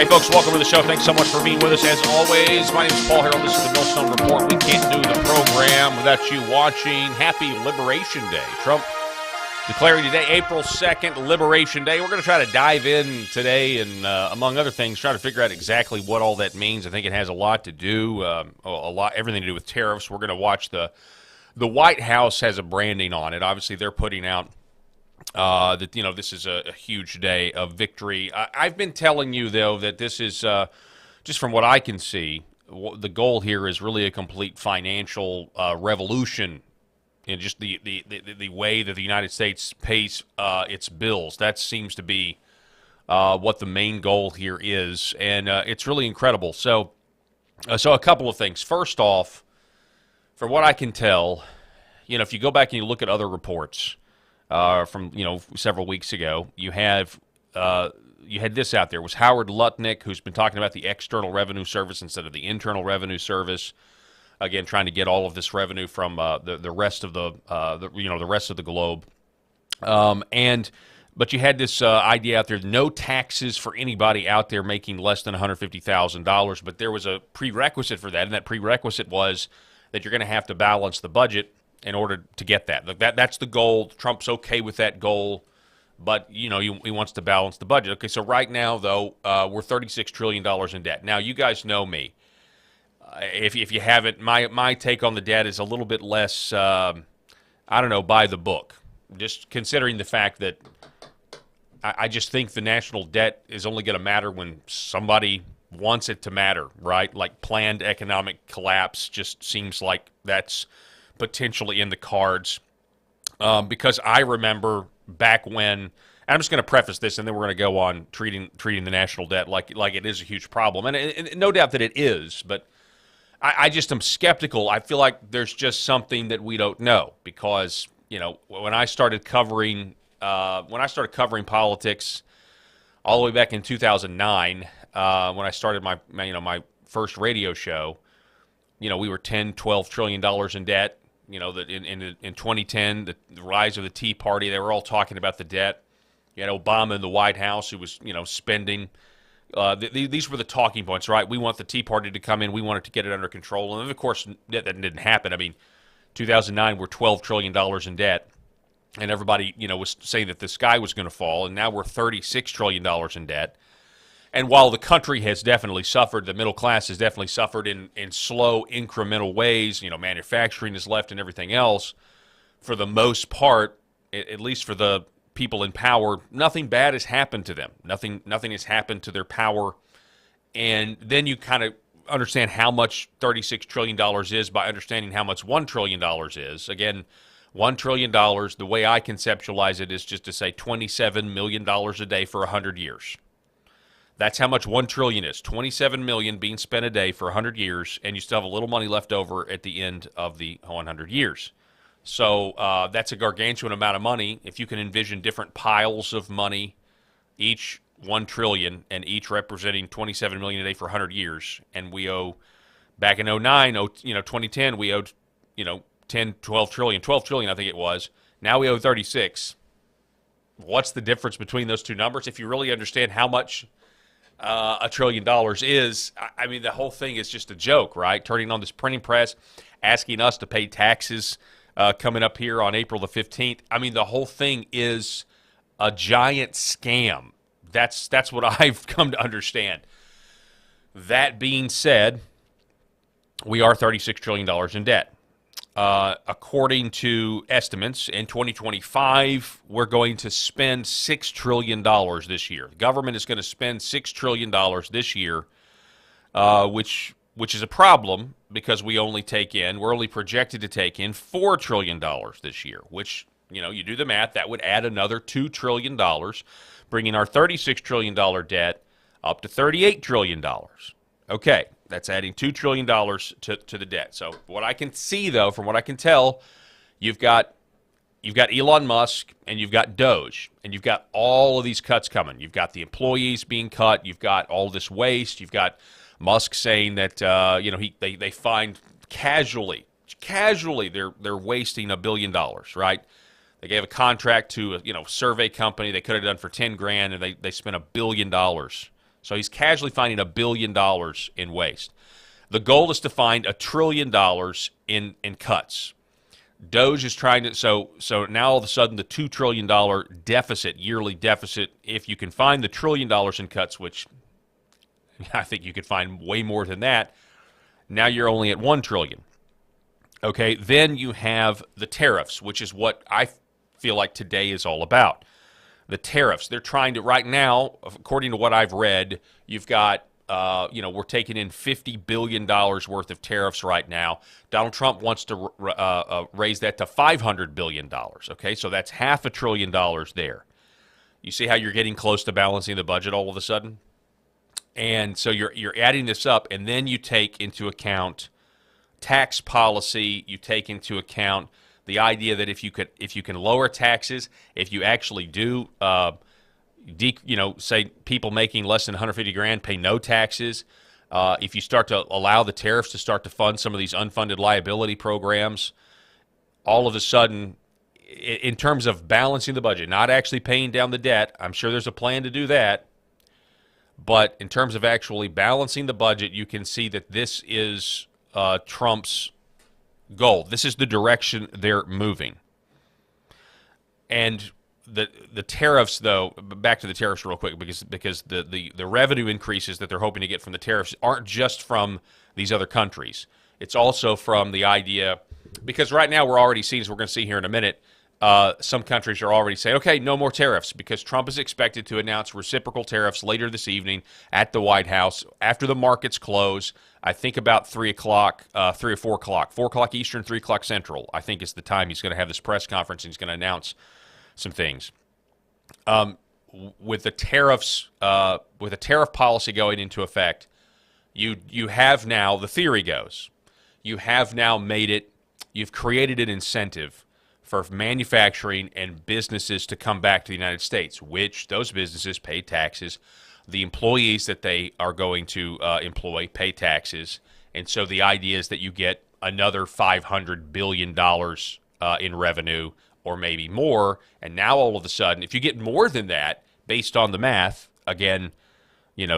Hey, folks, welcome to the show. Thanks so much for being with us. As always, my name is Paul Harrell. This is the Millstone Report. We can't do the program without you watching. Happy Liberation Day. Trump declaring today, April 2nd, Liberation Day. We're going to try to dive in today and, among other things, try to figure out exactly what all that means. I think it has a lot to do, everything to do with tariffs. We're going to watch the White House has a branding on it. Obviously, they're putting out that, this is a huge day of victory. I've been telling you, though, that this is, just from what I can see, the goal here is really a complete financial revolution in just the way that the United States pays its bills. That seems to be what the main goal here is, and it's really incredible. So a couple of things. First off, from what I can tell, if you go back and you look at other reports from several weeks ago, you had this out there. It was Howard Lutnick, who's been talking about the External Revenue Service instead of the Internal Revenue Service. Again, trying to get all of this revenue from the rest of the rest of the globe. But you had this idea out there: no taxes for anybody out there making less than $150,000. But there was a prerequisite for that, and that prerequisite was that you're going to have to balance the budget in order to get that. That's the goal. Trump's okay with that goal, but he wants to balance the budget. Okay, so right now, though, we're $36 trillion in debt. Now, you guys know me. If you haven't, my take on the debt is a little bit less, by the book. Just considering the fact that I just think the national debt is only going to matter when somebody wants it to matter, right? Like planned economic collapse just seems like that's potentially in the cards, because I remember back when, and I'm just going to preface this, and then we're going to go on treating the national debt like it is a huge problem, and no doubt that it is, but I just am skeptical. I feel like there's just something that we don't know, because when I started covering politics all the way back in 2009, when I started my first radio show, we were $10-12 trillion in debt. That in 2010, the rise of the Tea Party, they were all talking about the debt. You had Obama in the White House, who was, spending. These were the talking points, right? We want the Tea Party to come in. We wanted to get it under control. And, of course, that didn't happen. I mean, 2009, we're $12 trillion in debt. And everybody, was saying that the sky was going to fall. And now we're $36 trillion in debt. And while the country has definitely suffered, the middle class has definitely suffered in slow, incremental ways, manufacturing is left and everything else, for the most part, at least for the people in power, nothing bad has happened to them. Nothing has happened to their power. And then you kind of, understand how much $36 trillion is by understanding how much $1 trillion is. Again, $1 trillion, the way I conceptualize it is just to say $27 million a day for 100 years. That's how much $1 trillion is. $27 million being spent a day for 100 years, and you still have a little money left over at the end of the 100 years. So that's a gargantuan amount of money. If you can envision different piles of money, each $1 trillion, and each representing $27 million a day for 100 years, and we owe, back in 2010, we owed, 10, 12 trillion, 12 trillion, I think it was. Now we owe 36. What's the difference between those two numbers? If you really understand how much $1 trillion is, I mean, the whole thing is just a joke, right? Turning on this printing press, asking us to pay taxes coming up here on April the 15th. I mean, the whole thing is a giant scam. That's what I've come to understand. That being said, we are $36 trillion in debt. According to estimates, in 2025, we're going to spend $6 trillion this year. The government is going to spend $6 trillion this year, which is a problem because we're only projected to take in $4 trillion this year, which, you do the math, that would add another $2 trillion, bringing our $36 trillion debt up to $38 trillion. Okay, that's adding $2 trillion to the debt. So what I can see, though, from what I can tell, you've got Elon Musk and you've got Doge, and you've got all of these cuts coming. You've got the employees being cut. You've got all this waste. You've got Musk saying that they find casually they're wasting $1 billion, right? They gave a contract to a survey company they could have done for $10,000, and they spent $1 billion. So he's casually finding $1 billion in waste. The goal is to find $1 trillion in cuts. Doge is trying to, so now all of a sudden the $2 trillion deficit, yearly deficit, if you can find the $1 trillion in cuts, which I think you could find way more than that, now you're only at $1 trillion. Okay, then you have the tariffs, which is what I feel like today is all about. The tariffs, they're trying to, right now, according to what I've read, you've got, we're taking in $50 billion worth of tariffs right now. Donald Trump wants to raise that to $500 billion, okay? So that's $500 billion there. You see how you're getting close to balancing the budget all of a sudden? And so you're adding this up, and then you take into account tax policy, you take into account the idea that if you can lower taxes, if you actually do, say people making less than $150,000 pay no taxes, if you start to allow the tariffs to start to fund some of these unfunded liability programs, all of a sudden, in terms of balancing the budget, not actually paying down the debt, I'm sure there's a plan to do that, but in terms of actually balancing the budget, you can see that this is Trump's goal. This is the direction they're moving. And the tariffs, though, back to the tariffs real quick, because the revenue increases that they're hoping to get from the tariffs aren't just from these other countries. It's also from the idea, because right now we're already seeing, as we're going to see here in a minute, some countries are already saying, okay, no more tariffs, because Trump is expected to announce reciprocal tariffs later this evening at the White House after the markets close. I think about 3 or 4 o'clock, 4 o'clock Eastern, 3 o'clock Central, I think is the time he's going to have this press conference, and he's going to announce some things. With the tariffs, with a tariff policy going into effect, you have now, the theory goes, you have now made it, you've created an incentive for manufacturing and businesses to come back to the United States, which those businesses pay taxes. The employees that they are going to employ pay taxes. And so the idea is that you get another $500 billion in revenue, or maybe more. And now all of a sudden, if you get more than that, based on the math, again,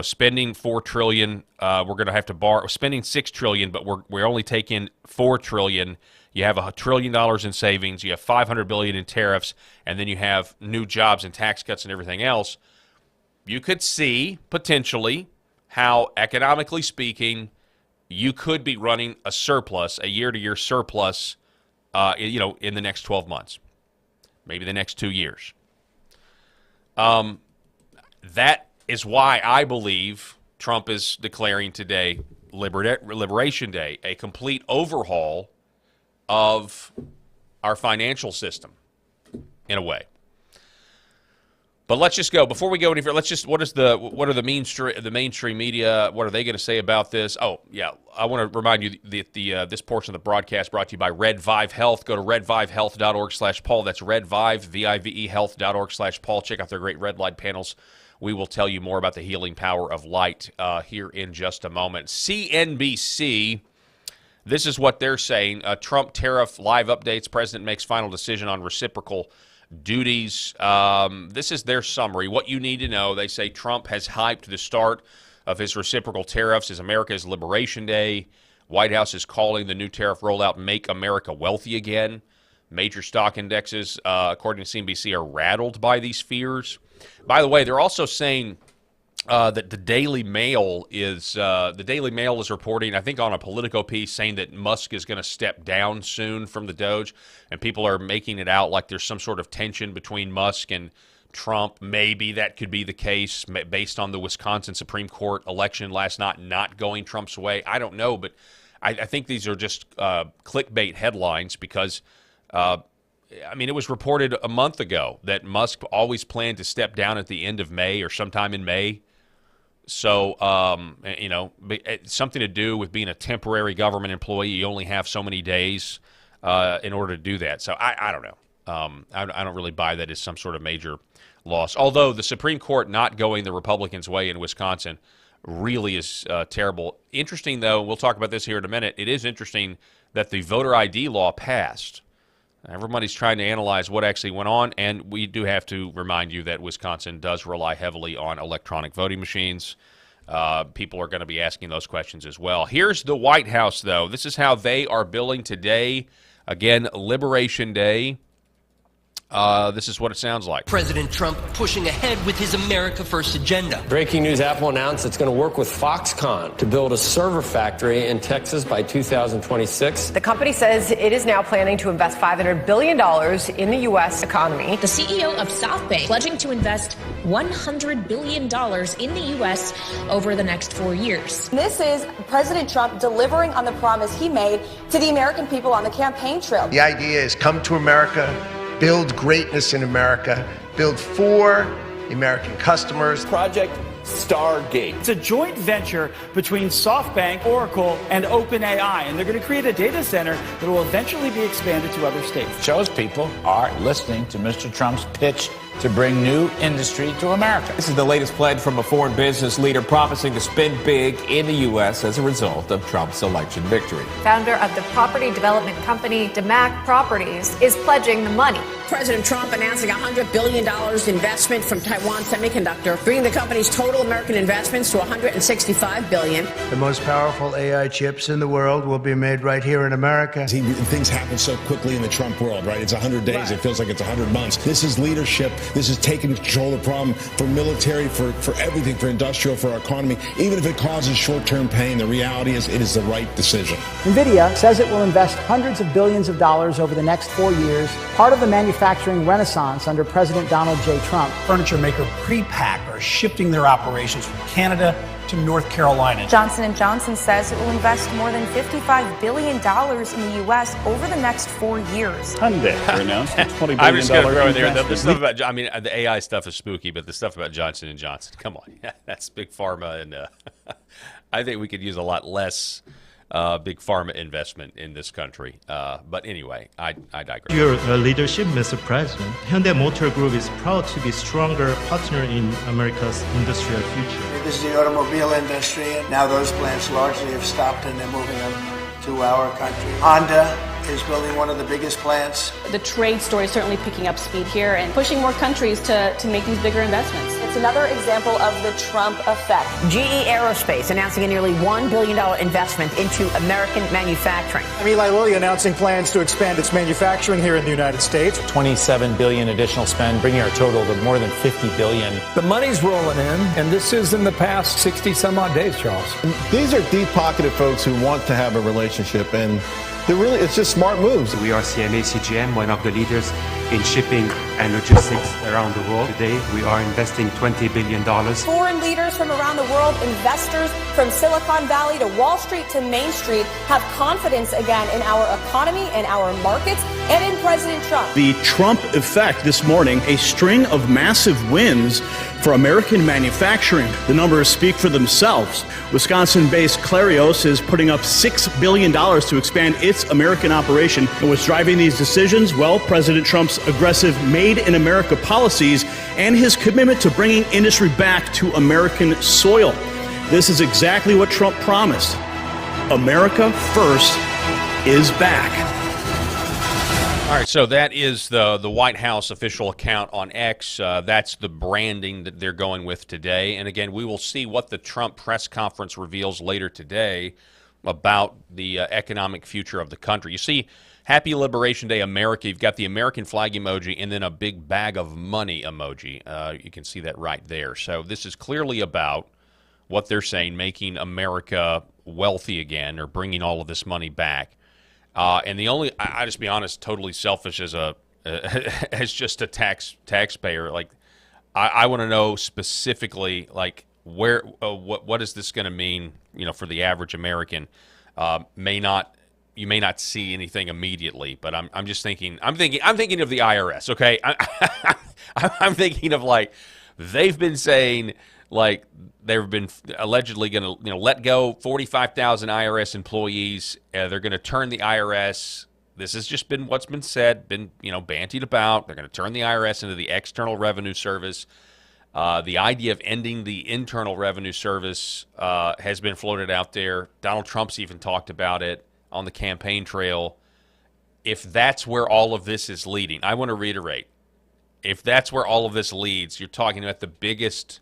spending $4 trillion, we're going to have to borrow, spending $6 trillion, but we're only taking $4 trillion. You have $1 trillion in savings, you have $500 billion in tariffs, and then you have new jobs and tax cuts and everything else. You could see, potentially, how, economically speaking, you could be running a surplus, a year-to-year surplus, in the next 12 months, maybe the next 2 years. That is why I believe Trump is declaring today Liberation Day, a complete overhaul of our financial system, in a way. But let's just go before we go any further. What are the mainstream media? What are they going to say about this? Oh yeah, I want to remind you that this portion of the broadcast brought to you by Red Vive Health. Go to redvivehealth.org/Paul. That's redvive health.org/Paul. Check out their great red light panels. We will tell you more about the healing power of light here in just a moment. CNBC. This is what they're saying. Trump tariff live updates. President makes final decision on reciprocal duties. This is their summary. What you need to know, they say Trump has hyped the start of his reciprocal tariffs as America's Liberation Day. White House is calling the new tariff rollout Make America Wealthy Again. Major stock indexes, according to CNBC, are rattled by these fears. By the way, they're also saying that the Daily Mail is reporting, I think on a Politico piece, saying that Musk is going to step down soon from the Doge, and people are making it out like there's some sort of tension between Musk and Trump. Maybe that could be the case based on the Wisconsin Supreme Court election last night not going Trump's way. I don't know, but I think these are just clickbait headlines because it was reported a month ago that Musk always planned to step down at the end of May or sometime in May. So, it's something to do with being a temporary government employee. You only have so many days in order to do that. So I don't know. I don't really buy that as some sort of major loss. Although the Supreme Court not going the Republicans' way in Wisconsin really is terrible. Interesting, though, we'll talk about this here in a minute. It is interesting that the voter ID law passed. Everybody's trying to analyze what actually went on, and we do have to remind you that Wisconsin does rely heavily on electronic voting machines. People are going to be asking those questions as well. Here's the White House, though. This is how they are billing today. Again, Liberation Day. This is what it sounds like. President Trump pushing ahead with his America First agenda. Breaking news, Apple announced it's going to work with Foxconn to build a server factory in Texas by 2026. The company says it is now planning to invest $500 billion in the U.S. economy. The CEO of SoftBank pledging to invest $100 billion in the U.S. over the next 4 years. This is President Trump delivering on the promise he made to the American people on the campaign trail. The idea is come to America, build greatness in America, build for American customers. Project Stargate. It's a joint venture between SoftBank, Oracle, and OpenAI, and they're going to create a data center that will eventually be expanded to other states. Shows people are listening to Mr. Trump's pitch to bring new industry to America. This is the latest pledge from a foreign business leader promising to spend big in the U.S. as a result of Trump's election victory. Founder of the property development company DeMac Properties is pledging the money. President Trump announcing $100 billion investment from Taiwan Semiconductor, bringing the company's total American investments to $165 billion. The most powerful AI chips in the world will be made right here in America. Things happen so quickly in the Trump world, right? It's 100 days. Right. It feels like it's 100 months. This is leadership. This is taking control of the problem for military, for everything, for industrial, for our economy. Even if it causes short-term pain, the reality is it is the right decision. NVIDIA says it will invest hundreds of billions of dollars over the next 4 years, part of the manufacturing renaissance under President Donald J. Trump. Furniture maker Prepack are shifting their operations from Canada to North Carolina. Johnson & Johnson says it will invest more than $55 billion in the U.S. over the next 4 years. Hyundai announced a $20 billion I'm just going to throw in there. The stuff about, the AI stuff is spooky, but the stuff about Johnson & Johnson, come on. That's big pharma, and I think we could use a lot less big pharma investment in this country. But anyway, I digress. Your leadership, Mr. President, Hyundai Motor Group is proud to be a stronger partner in America's industrial future. This is the automobile industry, and now those plants largely have stopped and they're moving them to our country. Honda is building one of the biggest plants. The trade story is certainly picking up speed here and pushing more countries to make these bigger investments. It's another example of the Trump effect. GE Aerospace announcing a nearly $1 billion investment into American manufacturing. Eli Lilly announcing plans to expand its manufacturing here in the United States. $27 billion additional spend, bringing our total to more than $50 billion. The money's rolling in, and this is in the past 60 some odd days, Charles. These are deep-pocketed folks who want to have a relationship, and It's just smart moves. We are CMA CGM, one of the leaders in shipping and logistics around the world. Today, we are investing $20 billion. Foreign leaders from around the world, investors from Silicon Valley to Wall Street to Main Street have confidence again in our economy and our markets and in President Trump. The Trump effect this morning, a string of massive wins for American manufacturing. The numbers speak for themselves. Wisconsin-based Clarios is putting up $6 billion to expand its American operation. And what's driving these decisions? Well, President Trump's aggressive Made in America policies and his commitment to bringing industry back to American soil. This is exactly what Trump promised. America First is back. All right, so that is the White House official account on X. That's the branding that they're going with today. And again, we will see what the Trump press conference reveals later today about the economic future of the country. You see, Happy Liberation Day, America. You've got the American flag emoji and then a big bag of money emoji. You can see that right there. So this is clearly about what they're saying, making America wealthy again or bringing all of this money back. And the only, I just be honest, totally selfish as as just a taxpayer. Like, I want to know specifically, like, where, what is this going to mean, for the average American? You may not see anything immediately, but I'm just thinking, I'm thinking of the IRS. Okay, I'm thinking of, like, they've been saying, like, they've been allegedly going to, let go 45,000 IRS employees. They're going to turn the IRS. This has just been what's been said, bantied about. They're going to turn the IRS into the External Revenue Service. The idea of ending the Internal Revenue Service has been floated out there. Donald Trump's even talked about it on the campaign trail. If that's where all of this is leading, I want to reiterate, if that's where all of this leads, you're talking about the biggest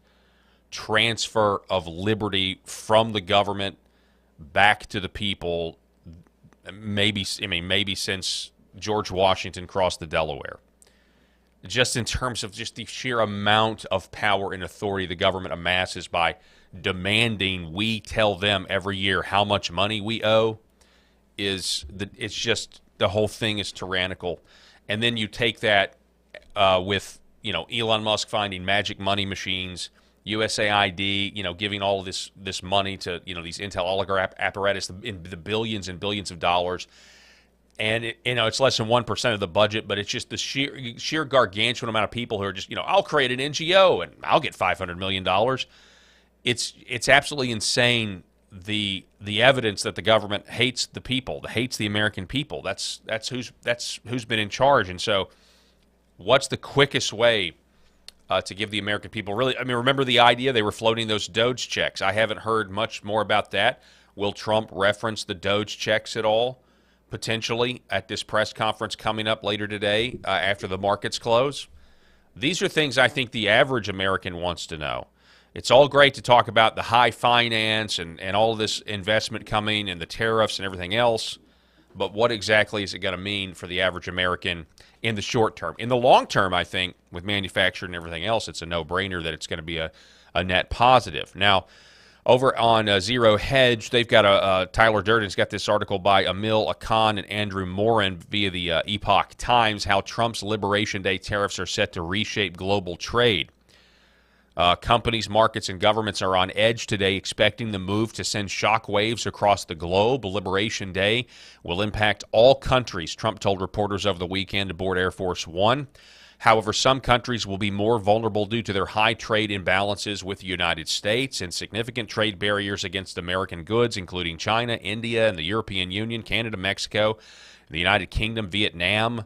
transfer of liberty from the government back to the people, maybe since George Washington crossed the Delaware. Just in terms of just the sheer amount of power and authority the government amasses by demanding we tell them every year how much money we owe, it's just, the whole thing is tyrannical. And then you take that with Elon Musk finding magic money machines, USAID, giving all of this money to, these Intel oligarch apparatus in the billions and billions of dollars. And, it's less than 1% of the budget, but it's just the sheer gargantuan amount of people who are just, I'll create an NGO and I'll get $500 million. It's absolutely insane, the evidence that the government hates the people, hates the American people. That's who's been in charge. And so what's the quickest way to give the American people remember the idea they were floating those Doge checks. I haven't heard much more about that. Will Trump reference the Doge checks at all, potentially, at this press conference coming up later today after the markets close? These are things I think the average American wants to know. It's all great to talk about the high finance and all of this investment coming and the tariffs and everything else, but what exactly is it going to mean for the average American in the short term? In the long term, I think, with manufacturing and everything else, it's a no-brainer that it's going to be a net positive. Now, over on Zero Hedge, they've got Tyler Durden's got this article by Emil Akan and Andrew Morin via the Epoch Times, how Trump's Liberation Day tariffs are set to reshape global trade. Companies, markets, and governments are on edge today, expecting the move to send shockwaves across the globe. Liberation Day will impact all countries, Trump told reporters over the weekend aboard Air Force One. However, some countries will be more vulnerable due to their high trade imbalances with the United States and significant trade barriers against American goods, including China, India, and the European Union, Canada, Mexico, the United Kingdom, Vietnam,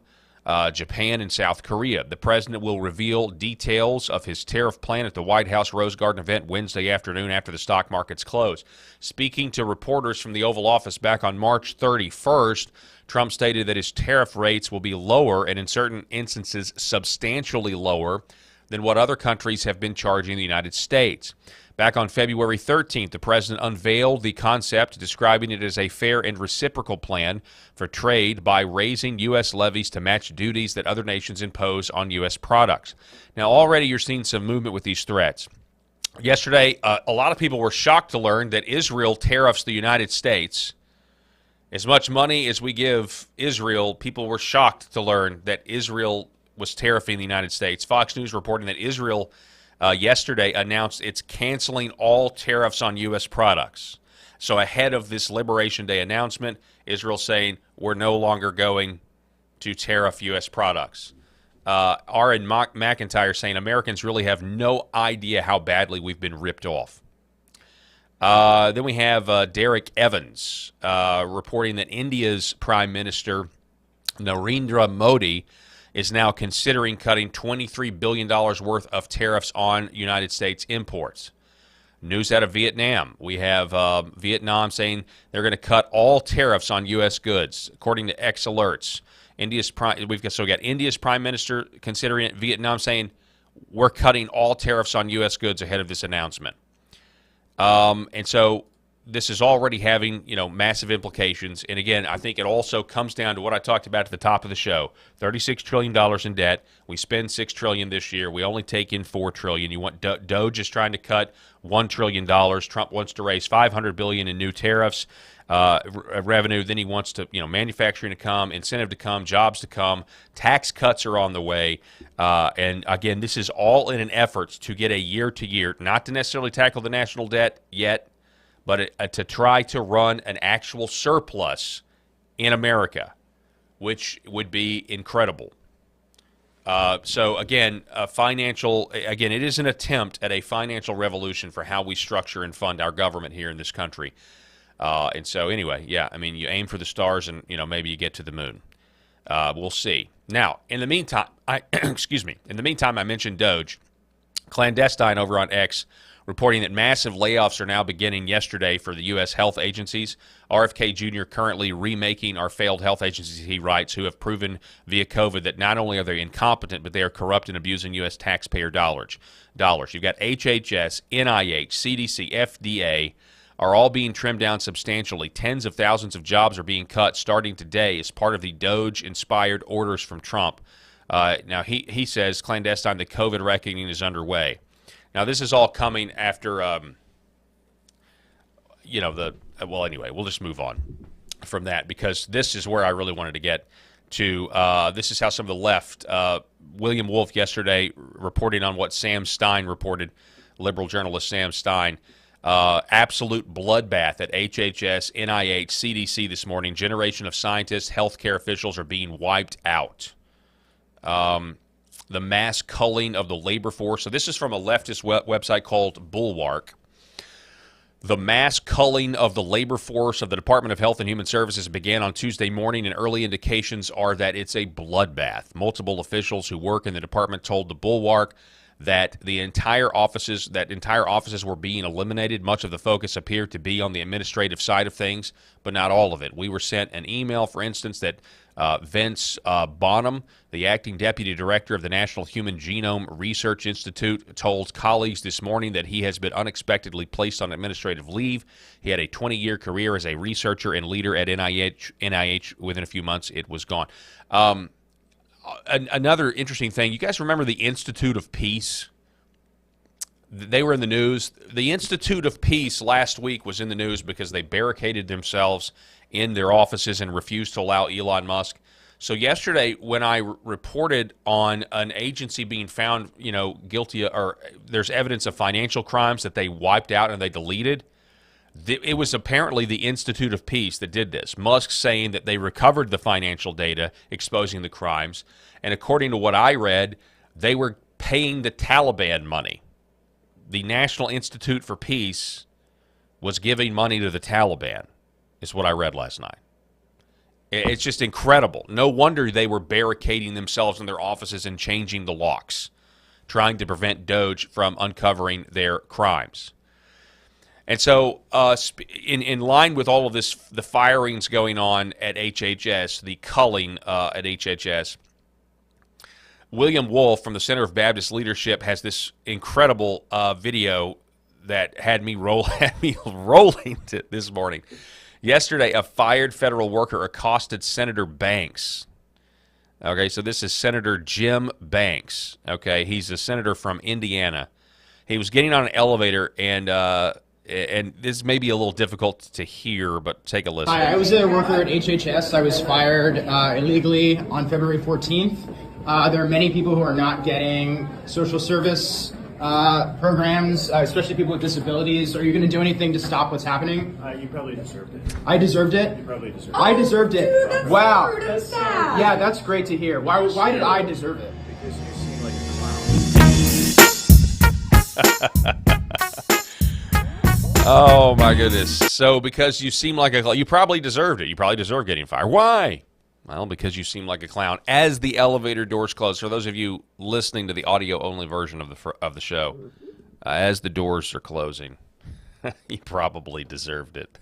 Japan, and South Korea. The president will reveal details of his tariff plan at the White House Rose Garden event Wednesday afternoon after the stock markets close. Speaking to reporters from the Oval Office back on March 31st, Trump stated that his tariff rates will be lower and in certain instances substantially lower than what other countries have been charging the United States. Back on February 13th, the president unveiled the concept, describing it as a fair and reciprocal plan for trade by raising U.S. levies to match duties that other nations impose on U.S. products. Now, already you're seeing some movement with these threats. Yesterday, a lot of people were shocked to learn that Israel tariffs the United States As much money as we give Israel, people were shocked to learn that Israel was tariffing the United States. Fox News reporting that Israel yesterday announced it's canceling all tariffs on U.S. products. So ahead of this Liberation Day announcement, Israel saying we're no longer going to tariff U.S. products. Aaron McIntyre saying Americans really have no idea how badly we've been ripped off. Then we have Derek Evans reporting that India's Prime Minister Narendra Modi is now considering cutting $23 billion worth of tariffs on United States imports. News out of Vietnam. We have Vietnam saying they're going to cut all tariffs on U.S. goods, according to X Alerts. We've got India's Prime Minister considering it. Vietnam saying we're cutting all tariffs on U.S. goods ahead of this announcement. And so this is already having, massive implications. And again, I think it also comes down to what I talked about at the top of the show. $36 trillion in debt. We spend $6 trillion this year. We only take in $4 trillion. You want Doge is trying to cut $1 trillion. Trump wants to raise $500 billion in new tariffs, revenue. Then he wants to, manufacturing to come, incentive to come, jobs to come. Tax cuts are on the way. And again, this is all in an effort to get a year-to-year, not to necessarily tackle the national debt yet, but to try to run an actual surplus in America, which would be incredible. So again, it is an attempt at a financial revolution for how we structure and fund our government here in this country. And so anyway, you aim for the stars and, maybe you get to the moon. We'll see. Now, in the meantime, I mentioned Doge. Clandestine over on X reporting that massive layoffs are now beginning yesterday for the U.S. health agencies. RFK Jr. currently remaking our failed health agencies, he writes, who have proven via COVID that not only are they incompetent, but they are corrupt and abusing U.S. taxpayer dollars. You've got HHS, NIH, CDC, FDA are all being trimmed down substantially. Tens of thousands of jobs are being cut starting today as part of the Doge-inspired orders from Trump. Now, he says, clandestine, the COVID reckoning is underway. Now, this is all coming after, anyway, we'll just move on from that because this is where I really wanted to get to. This is how some of the left, William Wolf yesterday reporting on what Sam Stein reported, liberal journalist Sam Stein, absolute bloodbath at HHS, NIH, CDC this morning. Generation of scientists, healthcare officials are being wiped out. The mass culling of the labor force. So this is from a leftist website called Bulwark. The mass culling of the labor force of the Department of Health and Human Services began on Tuesday morning, and early indications are that it's a bloodbath. Multiple officials who work in the department told the Bulwark that entire offices were being eliminated. Much of the focus appeared to be on the administrative side of things, but not all of it. We were sent an email, for instance, that Vince Bonham, the acting deputy director of the National Human Genome Research Institute, told colleagues this morning that he has been unexpectedly placed on administrative leave. He had a 20-year career as a researcher and leader at NIH. Within a few months, it was gone. Another interesting thing, you guys remember the Institute of Peace? They were in the news. The Institute of Peace last week was in the news because they barricaded themselves in their offices and refused to allow Elon Musk. So yesterday, when I reported on an agency being found, guilty, or there's evidence of financial crimes that they wiped out and they deleted, it was apparently the Institute of Peace that did this. Musk saying that they recovered the financial data exposing the crimes, and according to what I read, they were paying the Taliban money. The National Institute for Peace was giving money to the Taliban, is what I read last night. It's just incredible. No wonder they were barricading themselves in their offices and changing the locks, trying to prevent Doge from uncovering their crimes. And so in line with all of this, the firings going on at HHS, the culling at HHS, William Wolf from the Center of Baptist Leadership has this incredible video that had me rolling this morning. Yesterday, a fired federal worker accosted Senator Banks. Okay, so this is Senator Jim Banks. Okay, he's a senator from Indiana. He was getting on an elevator, and and this may be a little difficult to hear, but take a listen. Hi, I was a worker at HHS. I was fired illegally on February 14th. There are many people who are not getting social service programs, especially people with disabilities. Are you going to do anything to stop what's happening? You probably deserved it. I deserved it? You probably deserved it. I deserved it. Dude, that's wow. so rude, sad. Yeah, that's great to hear. Why did I deserve it? Because you seem like a clown. Oh my goodness. So because you seem like you probably deserved it. You probably deserve getting fired. Why? Well, because you seem like a clown. As the elevator doors close, for those of you listening to the audio-only version of the show, as the doors are closing, you probably deserved it.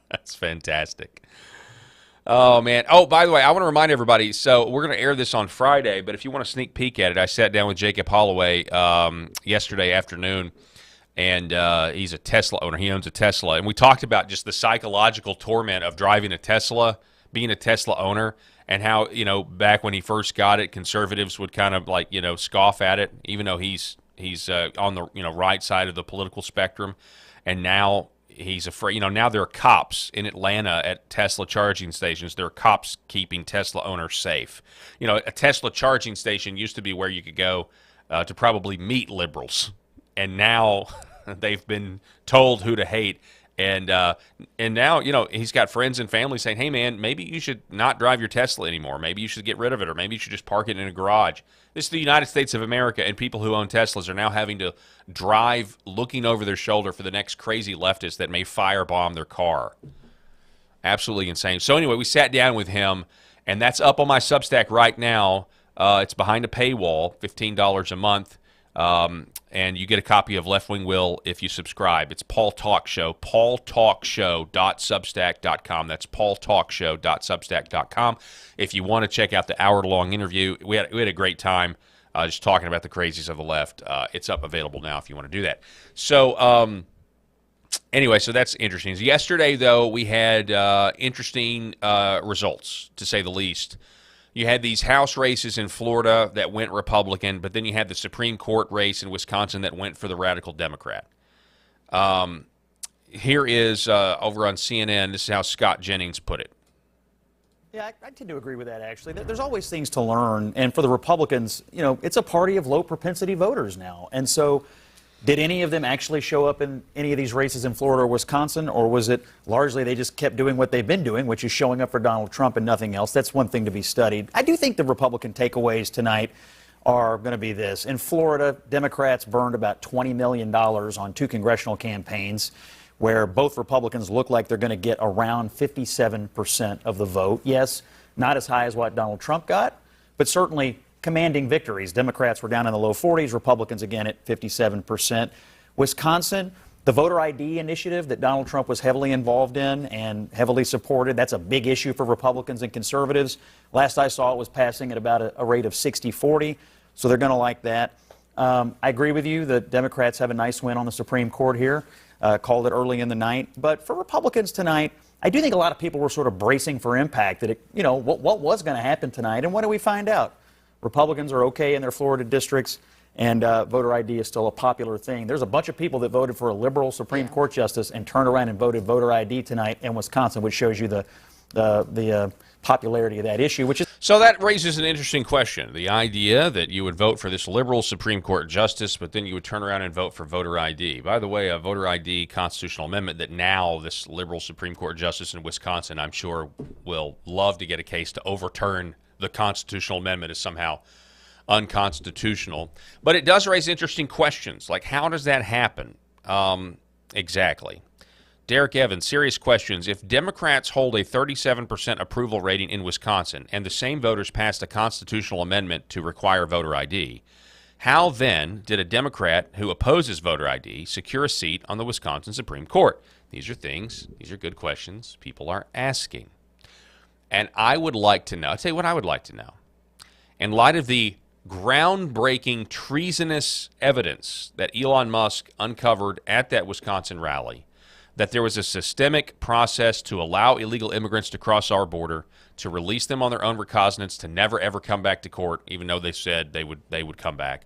That's fantastic. Oh, man. Oh, by the way, I want to remind everybody, so we're going to air this on Friday, but if you want a sneak peek at it, I sat down with Jacob Holloway yesterday afternoon, and he's a Tesla owner. He owns a Tesla, and we talked about just the psychological torment of driving a Tesla, being a Tesla owner, and how, back when he first got it, conservatives would kind of scoff at it, even though he's on the right side of the political spectrum, and now he's afraid. Now there are cops in Atlanta at Tesla charging stations. There are cops keeping Tesla owners safe. A Tesla charging station used to be where you could go to probably meet liberals, and now they've been told who to hate. And now, he's got friends and family saying, hey, man, maybe you should not drive your Tesla anymore. Maybe you should get rid of it, or maybe you should just park it in a garage. This is the United States of America, and people who own Teslas are now having to drive looking over their shoulder for the next crazy leftist that may firebomb their car. Absolutely insane. So anyway, we sat down with him, and that's up on my Substack right now. It's behind a paywall, $15 a month. And you get a copy of Left Wing Will if you subscribe. It's Paul Talk Show, paultalkshow.substack.com. That's paultalkshow.substack.com. If you want to check out the hour-long interview, we had a great time just talking about the crazies of the left. It's available now if you want to do that. So anyway, so that's interesting. Yesterday, though, we had interesting results, to say the least. You had these House races in Florida that went Republican, but then you had the Supreme Court race in Wisconsin that went for the radical Democrat. Here is, over on CNN, this is how Scott Jennings put it. Yeah, I tend to agree with that, actually. There's always things to learn, and for the Republicans, it's a party of low-propensity voters now. And so did any of them actually show up in any of these races in Florida or Wisconsin, or was it largely they just kept doing what they've been doing, which is showing up for Donald Trump and nothing else? That's one thing to be studied. I do think the Republican takeaways tonight are going to be this. In Florida, Democrats burned about $20 million on 2 congressional campaigns where both Republicans look like they're going to get around 57% of the vote. Yes, not as high as what Donald Trump got, but certainly commanding victories. Democrats were down in the low 40s, Republicans again at 57%. Wisconsin, the voter ID initiative that Donald Trump was heavily involved in and heavily supported, that's a big issue for Republicans and conservatives. Last I saw it was passing at about a rate of 60-40, so they're going to like that. I agree with you that Democrats have a nice win on the Supreme Court here, called it early in the night. But for Republicans tonight, I do think a lot of people were sort of bracing for impact, that what was going to happen tonight, and what do we find out? Republicans are okay in their Florida districts, and voter ID is still a popular thing. There's a bunch of people that voted for a liberal Supreme Court justice and turned around and voted voter ID tonight in Wisconsin, which shows you the popularity of that issue. So that raises an interesting question. The idea that you would vote for this liberal Supreme Court justice, but then you would turn around and vote for voter ID. By the way, a voter ID constitutional amendment that now this liberal Supreme Court justice in Wisconsin, I'm sure, will love to get a case to overturn the constitutional amendment is somehow unconstitutional. But it does raise interesting questions, like how does that happen exactly? Derek Evans, serious questions. If Democrats hold a 37% approval rating in Wisconsin and the same voters passed a constitutional amendment to require voter ID, how then did a Democrat who opposes voter ID secure a seat on the Wisconsin Supreme Court? These are good questions people are asking. And I would like to know, I'll tell you what I would like to know. In light of the groundbreaking treasonous evidence that Elon Musk uncovered at that Wisconsin rally, that there was a systemic process to allow illegal immigrants to cross our border, to release them on their own recognizance, to never ever come back to court, even though they said they would come back.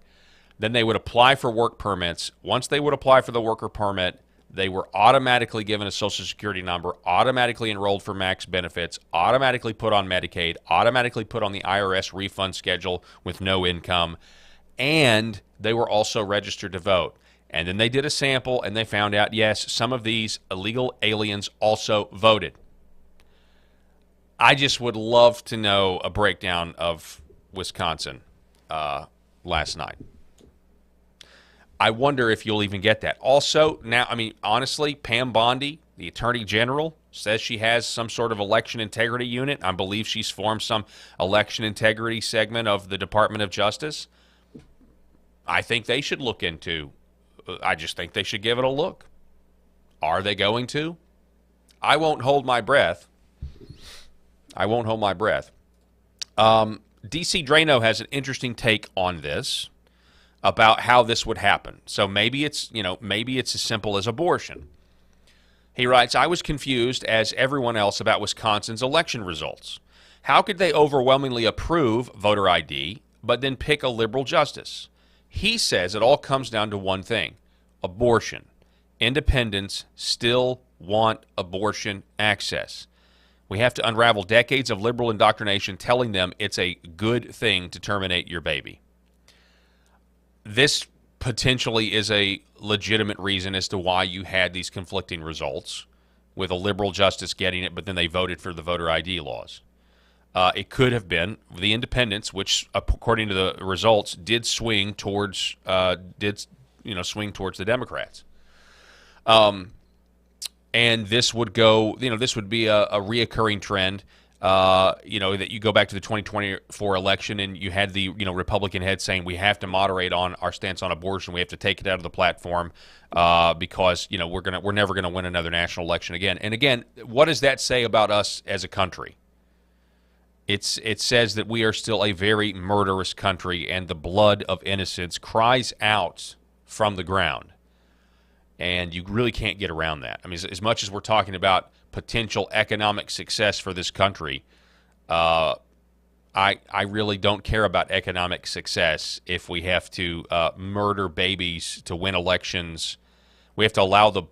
Then they would apply for work permits. Once they would apply for the worker permit, They were automatically given a Social Security number, automatically enrolled for max benefits, automatically put on Medicaid, automatically put on the IRS refund schedule with no income, and they were also registered to vote. And then they did a sample, and they found out, yes, some of these illegal aliens also voted. I just would love to know a breakdown of Wisconsin last night. I wonder if you'll even get that. Also, now, I mean, honestly, Pam Bondi, the Attorney General, says she has some sort of election integrity unit. I believe she's formed some election integrity segment of the Department of Justice. I think they should look into. I just think they should give it a look. Are they going to? I won't hold my breath. I won't hold my breath. DC Drano has an interesting take on this about how this would happen. So maybe it's as simple as abortion. He writes, I was confused as everyone else about Wisconsin's election results. How could they overwhelmingly approve voter ID, but then pick a liberal justice? He says it all comes down to one thing, abortion. Independents still want abortion access. We have to unravel decades of liberal indoctrination telling them it's a good thing to terminate your baby. This potentially is a legitimate reason as to why you had these conflicting results with a liberal justice getting it, but then they voted for the voter ID laws. It could have been the independents, which, according to the results, did swing towards the Democrats. And this would go, this would be a reoccurring trend. That you go back to the 2024 election and you had the Republican head saying we have to moderate on our stance on abortion. We have to take it out of the platform because we're never gonna win another national election again. And again, what does that say about us as a country? It says that we are still a very murderous country, and the blood of innocents cries out from the ground. And you really can't get around that. I mean, as much as we're talking about potential economic success for this country, I really don't care about economic success if we have to murder babies to win elections. We have to allow the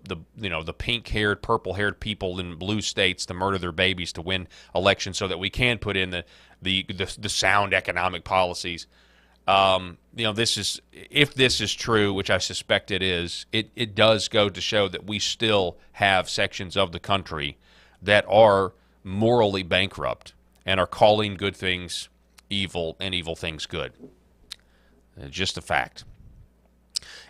pink-haired, purple-haired people in blue states to murder their babies to win elections so that we can put in the sound economic policies. If this is true, which I suspect it is, it does go to show that we still have sections of the country that are morally bankrupt and are calling good things evil and evil things good. Just a fact.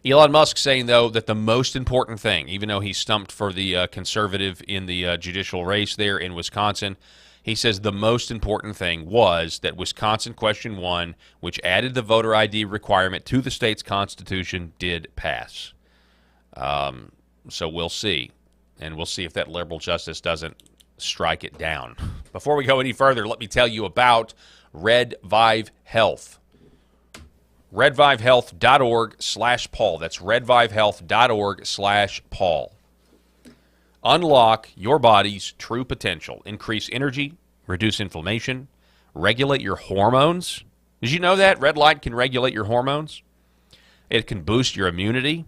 Elon Musk saying, though, that the most important thing, even though he stumped for the conservative in the judicial race there in Wisconsin, he says the most important thing was that Wisconsin Question 1, which added the voter ID requirement to the state's constitution, did pass. So we'll see. And we'll see if that liberal justice doesn't strike it down. Before we go any further, let me tell you about Red Vive Health. redvivehealth.org/Paul. That's redvivehealth.org/Paul. Unlock your body's true potential. Increase energy, reduce inflammation, regulate your hormones. Did you know that? Red light can regulate your hormones. It can boost your immunity.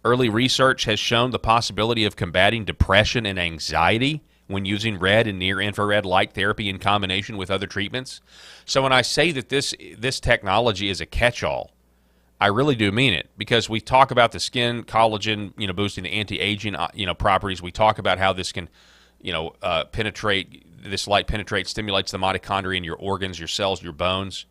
Early research has shown the possibility of combating depression and anxiety when using red and near-infrared light therapy in combination with other treatments. So when I say that this technology is a catch-all, I really do mean it, because we talk about the skin collagen, boosting the anti-aging, properties. We talk about how this can, penetrate. This light penetrates, stimulates the mitochondria in your organs, your cells, your bones.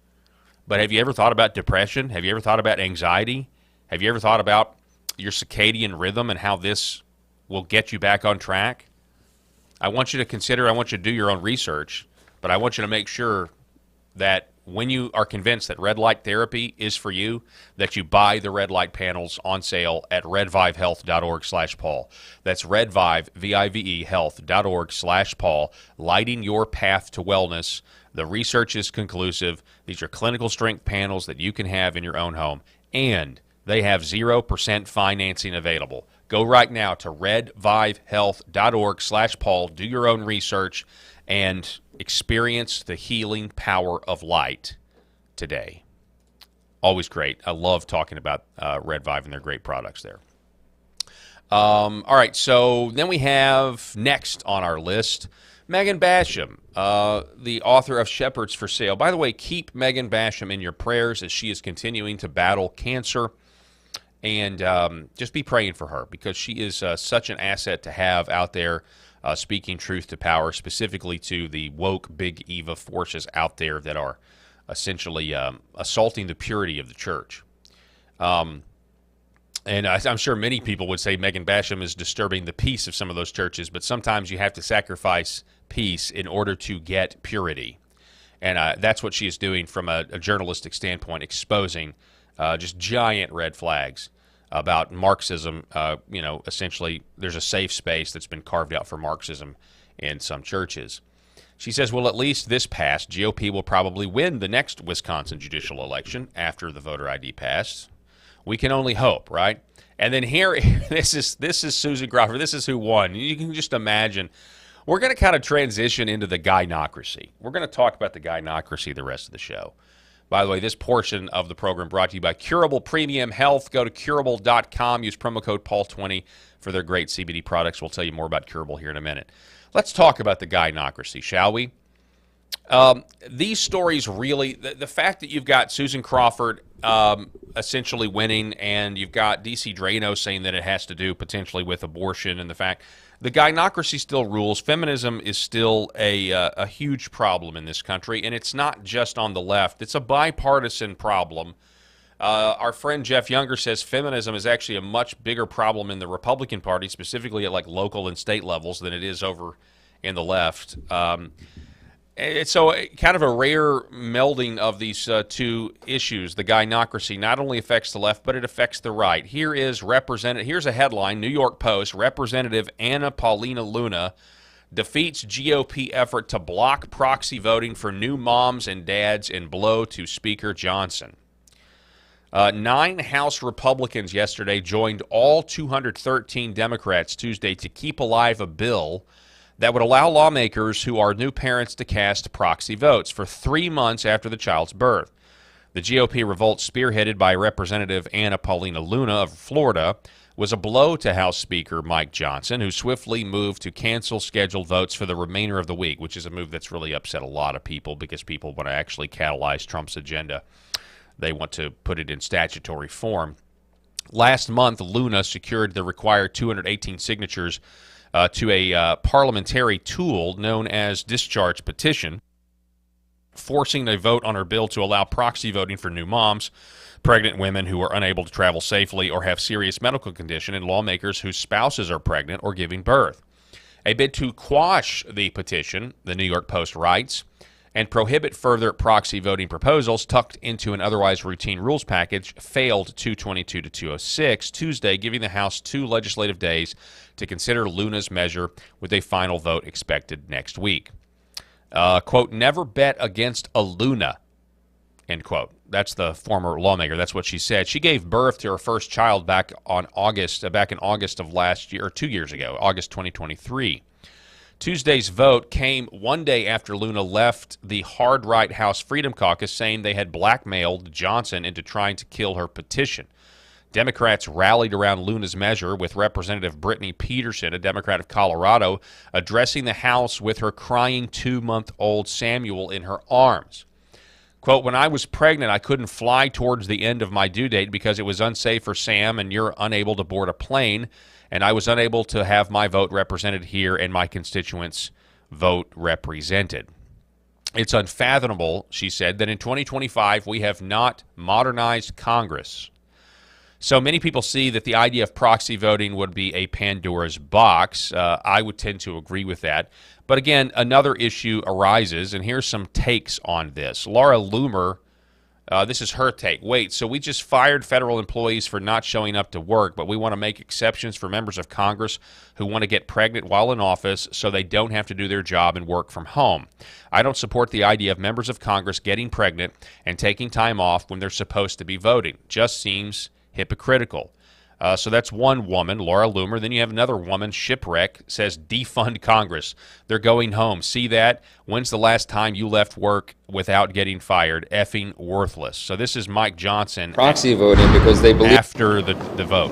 But have you ever thought about depression? Have you ever thought about anxiety? Have you ever thought about your circadian rhythm and how this will get you back on track? I want you to consider. I want you to do your own research, but I want you to make sure that when you are convinced that red light therapy is for you, that you buy the red light panels on sale at redvivehealth.org/Paul. That's redvive, V-I-V-E, health.org/Paul, lighting your path to wellness. The research is conclusive. These are clinical strength panels that you can have in your own home, and they have 0% financing available. Go right now to redvivehealth.org/Paul, do your own research, and experience the healing power of light today. Always great. I love talking about Red Vive and their great products there. All right, so then we have next on our list Megan Basham, the author of Shepherds for Sale. By the way, keep Megan Basham in your prayers as she is continuing to battle cancer. And just be praying for her because she is such an asset to have out there speaking truth to power, specifically to the woke big Eva forces out there that are essentially assaulting the purity of the church. And I'm sure many people would say Megan Basham is disturbing the peace of some of those churches, but sometimes you have to sacrifice peace in order to get purity. And that's what she is doing from a journalistic standpoint, exposing just giant red flags about Marxism. Essentially, there's a safe space that's been carved out for Marxism in some churches. She says, well, at least this passed, GOP will probably win the next Wisconsin judicial election after the voter ID passed. We can only hope, right? And then here, this is Susan Crawford. This is who won. You can just imagine. We're going to kind of transition into the gynocracy. We're going to talk about the gynocracy the rest of the show. By the way, this portion of the program brought to you by Curable Premium Health. Go to curable.com. Use promo code Paul20 for their great CBD products. We'll tell you more about Curable here in a minute. Let's talk about the gynocracy, shall we? These stories really, the fact that you've got Susan Crawford essentially winning and you've got DC Drano saying that it has to do potentially with abortion, and the fact the gynocracy still rules. Feminism is still a huge problem in this country, and it's not just on the left. It's a bipartisan problem. Our friend Jeff Younger says feminism is actually a much bigger problem in the Republican Party, specifically at like local and state levels, than it is over in the left. It's so kind of a rare melding of these two issues. The gynocracy not only affects the left, but it affects the right. Here's a headline, New York Post, Representative Anna Paulina Luna defeats GOP effort to block proxy voting for new moms and dads in blow to Speaker Johnson. 9 House Republicans yesterday joined all 213 Democrats Tuesday to keep alive a bill that would allow lawmakers who are new parents to cast proxy votes for 3 months after the child's birth. The GOP revolt, spearheaded by Representative Anna Paulina Luna of Florida, was a blow to House Speaker Mike Johnson, who swiftly moved to cancel scheduled votes for the remainder of the week, which is a move that's really upset a lot of people because people want to actually catalyze Trump's agenda. They want to put it in statutory form. Last month, Luna secured the required 218 signatures to a parliamentary tool known as discharge petition, forcing a vote on her bill to allow proxy voting for new moms, pregnant women who are unable to travel safely or have serious medical condition, and lawmakers whose spouses are pregnant or giving birth. A bid to quash the petition, the New York Post writes, and prohibit further proxy voting proposals tucked into an otherwise routine rules package failed 222 to 206 Tuesday, giving the House 2 legislative days to consider Luna's measure with a final vote expected next week. Quote, never bet against a Luna, end quote. That's the former lawmaker. That's what she said. She gave birth to her first child back in August of last year, or 2 years ago, August 2023. Tuesday's vote came one day after Luna left the hard-right House Freedom Caucus, saying they had blackmailed Johnson into trying to kill her petition. Democrats rallied around Luna's measure, with Representative Brittany Peterson, a Democrat of Colorado, addressing the House with her crying 2-month-old Samuel in her arms. Quote, when I was pregnant, I couldn't fly towards the end of my due date because it was unsafe for Sam and you're unable to board a plane, and I was unable to have my vote represented here and my constituents' vote represented. It's unfathomable, she said, that in 2025 we have not modernized Congress. So many people see that the idea of proxy voting would be a Pandora's box. I would tend to agree with that. But again, another issue arises, and here's some takes on this. Laura Loomer, this is her take. Wait, so we just fired federal employees for not showing up to work, but we want to make exceptions for members of Congress who want to get pregnant while in office so they don't have to do their job and work from home. I don't support the idea of members of Congress getting pregnant and taking time off when they're supposed to be voting. Just seems hypocritical. So that's one woman, Laura Loomer. Then you have another woman, Shipwreck, says defund Congress. They're going home. See that? When's the last time you left work without getting fired? Effing worthless. So this is Mike Johnson. Proxy voting because they believe after the vote.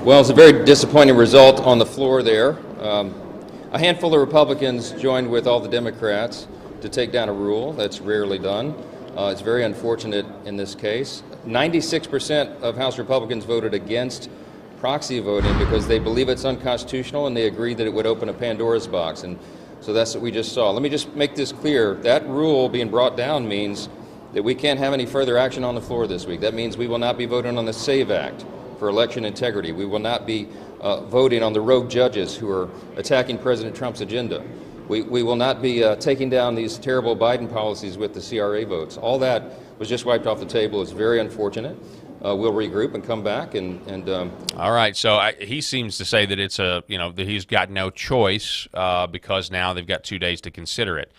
Well, it's a very disappointing result on the floor there. A handful of Republicans joined with all the Democrats to take down a rule. That's rarely done. It's very unfortunate in this case. 96% of House Republicans voted against proxy voting because they believe it's unconstitutional and they agree that it would open a Pandora's box. And so that's what we just saw. Let me just make this clear. That rule being brought down means that we can't have any further action on the floor this week. That means we will not be voting on the SAVE Act for election integrity. We will not be voting on the rogue judges who are attacking President Trump's agenda. We will not be taking down these terrible Biden policies with the CRA votes. All that was just wiped off the table. It's very unfortunate. We'll regroup and come back and all right. So he seems to say that it's that he's got no choice because now they've got 2 days to consider it.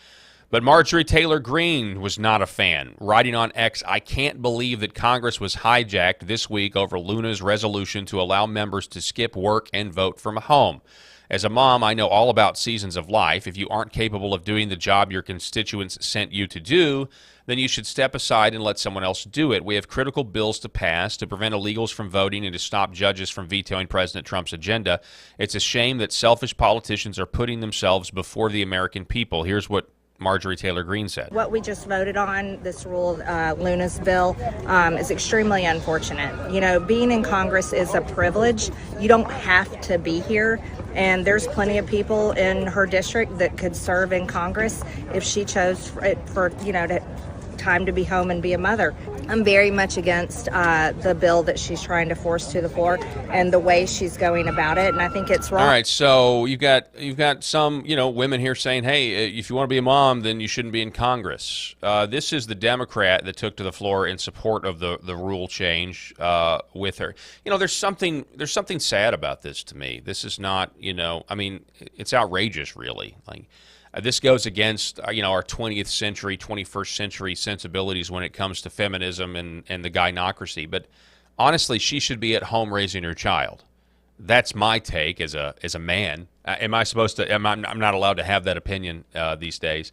But Marjorie Taylor Greene was not a fan, writing on X, "I can't believe that Congress was hijacked this week over Luna's resolution to allow members to skip work and vote from home. As a mom, I know all about seasons of life. If you aren't capable of doing the job your constituents sent you to do, then you should step aside and let someone else do it. We have critical bills to pass to prevent illegals from voting and to stop judges from vetoing President Trump's agenda. It's a shame that selfish politicians are putting themselves before the American people." Here's what Marjorie Taylor Greene said. What we just voted on, this rule, Luna's bill, is extremely unfortunate. You know, being in Congress is a privilege. You don't have to be here. And there's plenty of people in her district that could serve in Congress if she chose time to be home and be a mother. I'm very much against the bill that she's trying to force to the floor and the way she's going about it, and I think it's wrong. All right, so you've got some women here saying, hey, if you want to be a mom, then you shouldn't be in Congress. This is the Democrat that took to the floor in support of the rule change with her. There's something sad about this to me. This is not, it's outrageous, really. This goes against our 20th century, 21st century sensibilities when it comes to feminism and the gynocracy. But honestly, she should be at home raising her child. That's my take as a man. Am I supposed to? I'm not allowed to have that opinion these days.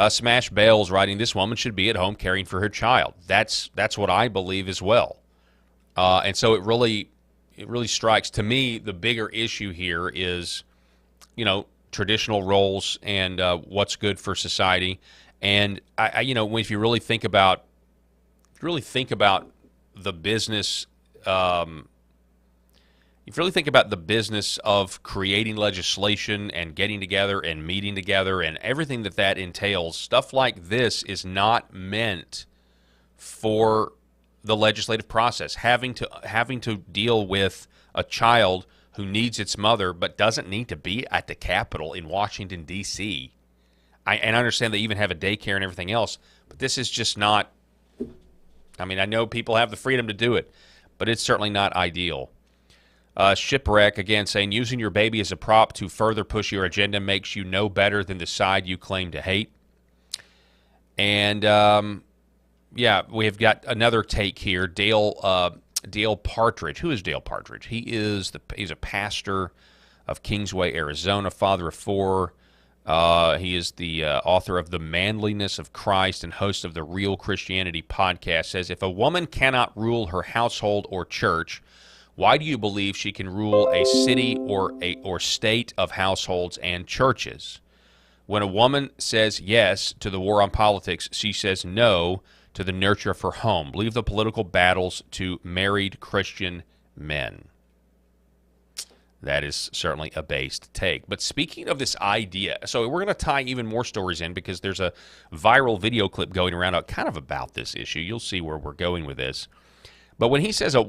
Smash Bales writing, "This woman should be at home caring for her child." That's what I believe as well. And so it really strikes to me the bigger issue here is, traditional roles and what's good for society. And if you really think about the business, if you really think about the business of creating legislation and getting together and meeting together and everything that entails, stuff like this is not meant for the legislative process. Having to deal with a child who needs its mother but doesn't need to be at the Capitol in Washington, D.C. And I understand they even have a daycare and everything else, but this is just not, I know people have the freedom to do it, but it's certainly not ideal. Shipwreck, again, saying, "Using your baby as a prop to further push your agenda makes you no better than the side you claim to hate." And, we have got another take here. Dale Partridge. Who is Dale Partridge? He's a pastor of Kingsway, Arizona, father of 4. He is the author of The Manliness of Christ and host of the Real Christianity podcast. Says, "If a woman cannot rule her household or church, why do you believe she can rule a city or state of households and churches? When a woman says yes to the war on politics, she says no to the nurture of her home. Leave the political battles to married Christian men." That is certainly a based take. But speaking of this idea, so we're going to tie even more stories in because there's a viral video clip going around kind of about this issue. You'll see where we're going with this. But when he says if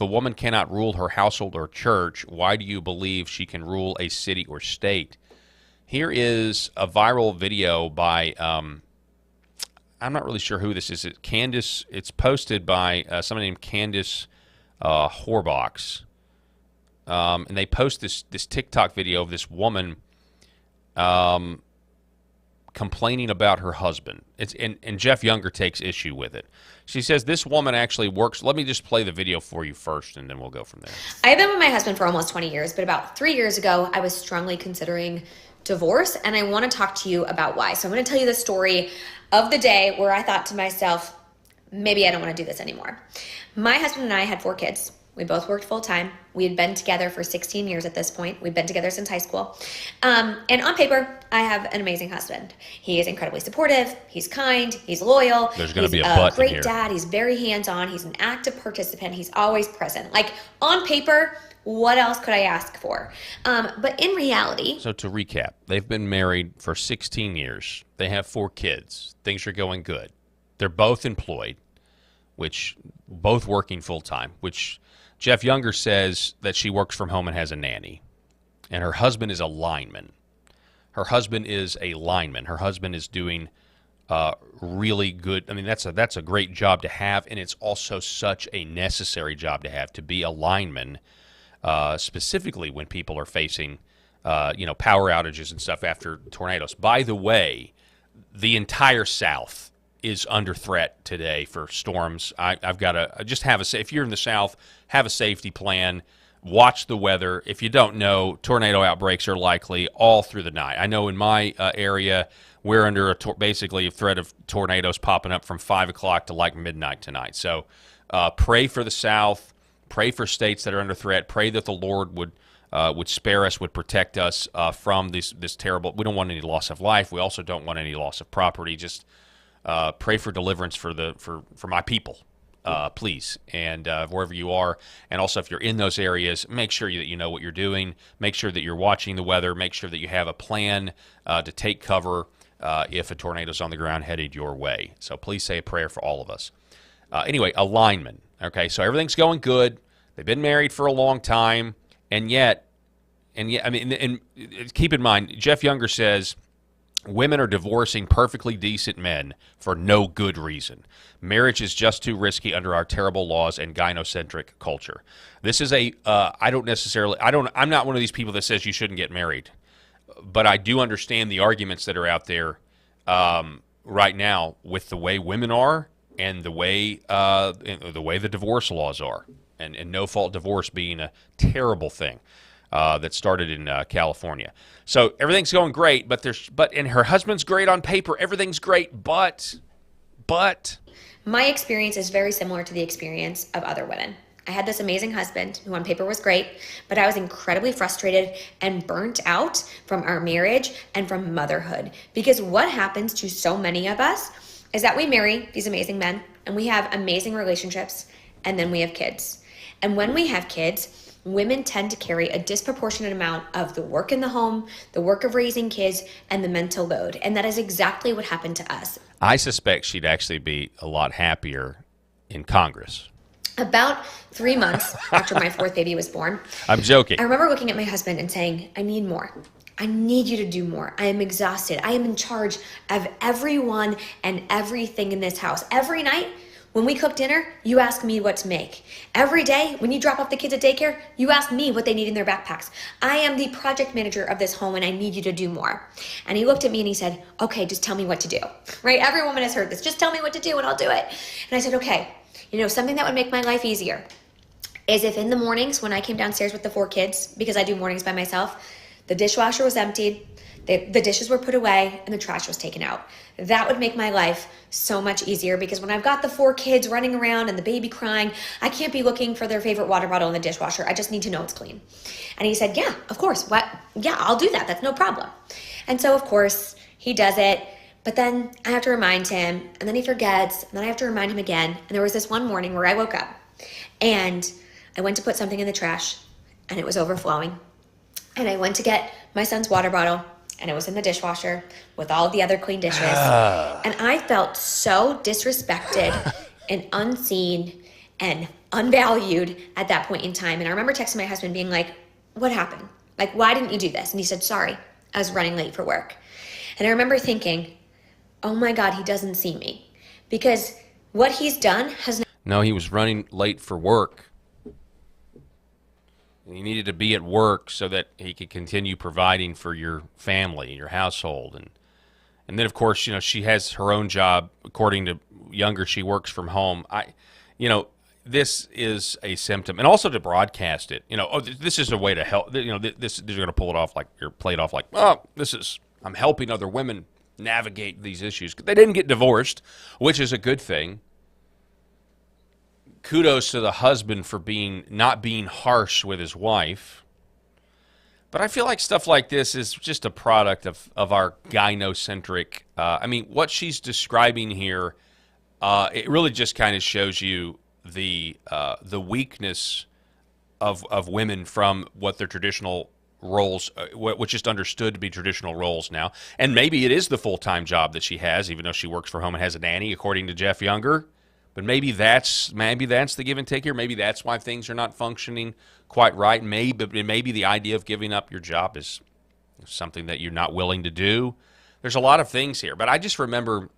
a woman cannot rule her household or church, why do you believe she can rule a city or state? Here is a viral video by I'm not really sure who this is. It's posted by someone named Candace Horbox. And they post this TikTok video of this woman complaining about her husband. And Jeff Younger takes issue with it. She says this woman actually works. Let me just play the video for you first, and then we'll go from there. I've been with my husband for almost 20 years, but about 3 years ago, I was strongly considering divorce, and I want to talk to you about why. So I'm going to tell you the story of the day where I thought to myself, maybe I don't want to do this anymore. My husband and I had 4 kids. We both worked full time. We had been together for 16 years at this point. We've been together since high school. And on paper, I have an amazing husband. He is incredibly supportive. He's kind. He's loyal. There's going to be a He's button great here. dad. He's very hands-on. He's an active participant. He's always present. Like, on paper, what else could I ask for? But in reality... So to recap, they've been married for 16 years. They have 4 kids. Things are going good. They're both employed, which both working full-time, which Jeff Younger says that she works from home and has a nanny. And her husband is a lineman. Her husband is a lineman. Her husband is doing really good. I mean, that's a great job to have, and it's also such a necessary job to have, to be a lineman, specifically when people are facing, power outages and stuff after tornadoes. By the way, the entire South is under threat today for storms. I've got to just if you're in the South, have a safety plan. Watch the weather. If you don't know, tornado outbreaks are likely all through the night. I know in my area, we're under basically a threat of tornadoes popping up from 5 o'clock to like midnight tonight. So pray for the South. Pray for states that are under threat. Pray that the Lord would spare us, would protect us from this terrible. We don't want any loss of life. We also don't want any loss of property. Just pray for deliverance for my people, please, and wherever you are. And also, if you're in those areas, make sure that you know what you're doing. Make sure that you're watching the weather. Make sure that you have a plan to take cover if a tornado's on the ground headed your way. So please say a prayer for all of us. Anyway, a lineman. Okay, so everything's going good. They've been married for a long time, and yet, I mean, and keep in mind, Jeff Younger says women are divorcing perfectly decent men for no good reason. Marriage is just too risky under our terrible laws and gynocentric culture. This is I'm not one of these people that says you shouldn't get married, but I do understand the arguments that are out there right now with the way women are and the way the divorce laws are, and no-fault divorce being a terrible thing. That started in California. So everything's going great, and her husband's great on paper. Everything's great, but. My experience is very similar to the experience of other women. I had this amazing husband who on paper was great, but I was incredibly frustrated and burnt out from our marriage and from motherhood. Because what happens to so many of us is that we marry these amazing men and we have amazing relationships, and then we have kids. And when we have kids, women tend to carry a disproportionate amount of the work in the home, the work of raising kids, and the mental load. And that is exactly what happened to us. I suspect she'd actually be a lot happier in Congress. About 3 months after my 4th baby was born, I'm joking. I remember looking at my husband and saying, I need more. I need you to do more. I am exhausted. I am in charge of everyone and everything in this house. Every night, when we cook dinner, you ask me what to make. Every day, when you drop off the kids at daycare, you ask me what they need in their backpacks. I am the project manager of this home, and I need you to do more. And he looked at me and he said, okay, just tell me what to do. Right? Every woman has heard this. Just tell me what to do and I'll do it. And I said, okay, something that would make my life easier is if in the mornings when I came downstairs with the 4 kids, because I do mornings by myself, the dishwasher was emptied, the dishes were put away, and the trash was taken out. That would make my life so much easier, because when I've got the 4 kids running around and the baby crying, I can't be looking for their favorite water bottle in the dishwasher. I just need to know it's clean. And he said, yeah, of course. What? Yeah, I'll do that. That's no problem. And so, of course, he does it. But then I have to remind him, and then he forgets, and then I have to remind him again. And there was this one morning where I woke up, and I went to put something in the trash, and it was overflowing. And I went to get my son's water bottle, and it was in the dishwasher with all the other clean dishes. And I felt so disrespected and unseen and unvalued at that point in time. And I remember texting my husband being like, what happened? Like, why didn't you do this? And he said, sorry, I was running late for work. And I remember thinking, oh my God, he doesn't see me. Because what he's done has... No, he was running late for work. He needed to be at work so that he could continue providing for your family, your household. And then, of course, she has her own job. According to Younger, she works from home. This is a symptom. And also to broadcast it. This is a way to help. They're going to pull it off play it off like, I'm helping other women navigate these issues. They didn't get divorced, which is a good thing. kudos to the husband for not being harsh with his wife. But I feel like stuff like this is just a product of our gynocentric. I mean, what she's describing here, it really just kind of shows you the weakness of women from what their traditional roles, what's just understood to be traditional roles now. And maybe it is the full-time job that she has, even though she works from home and has a nanny, according to Jeff Younger. But maybe that's the give and take here. Maybe that's why things are not functioning quite right. Maybe the idea of giving up your job is something that you're not willing to do. There's a lot of things here. But I just remember,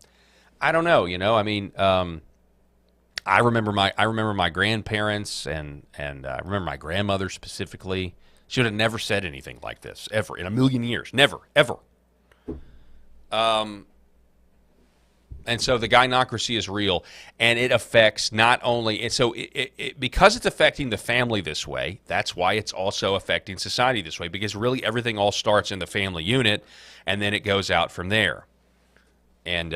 I don't know, I mean, I remember my grandparents and I remember my grandmother specifically. She would have never said anything like this ever in a million years. Never, ever. And so the gynocracy is real, and it affects not only, and so because it's affecting the family this way, that's why it's also affecting society this way, because really everything all starts in the family unit, and then it goes out from there. And,